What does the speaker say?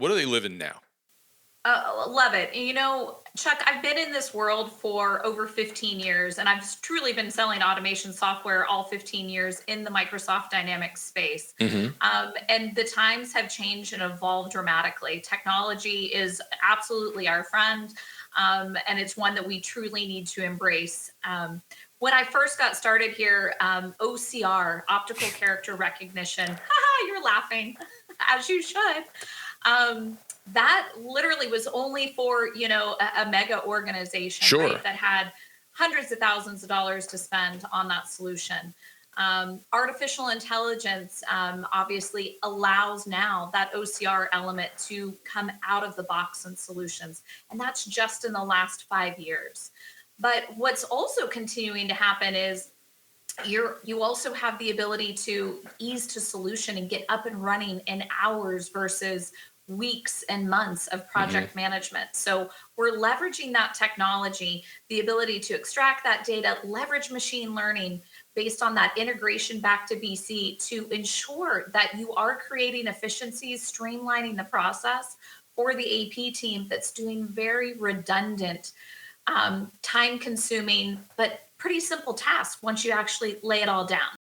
What do they live in now? Love it. And, Chuck, I've been in this world for over 15 years, and I've truly been selling automation software all 15 years in the Microsoft Dynamics space. Hmm. And the times have changed and evolved dramatically. Technology is absolutely our friend, and it's one that we truly need to embrace. When I first got started here, OCR, optical character recognition, haha, you're laughing, as you should. That literally was only for a mega organization, Sure. right, that had hundreds of thousands of dollars to spend on that solution. Artificial intelligence obviously allows now that OCR element to come out of the box in solutions, and that's just in the last 5 years. But what's also continuing to happen is you also have the ability to ease to solution and get up and running in hours versus weeks and months of Hmm. project management. So we're leveraging that technology, the ability to extract that data, leverage machine learning based on that integration back to BC to ensure that you are creating efficiencies, streamlining the process for the AP team that's doing very redundant, time consuming, but pretty simple tasks once you actually lay it all down.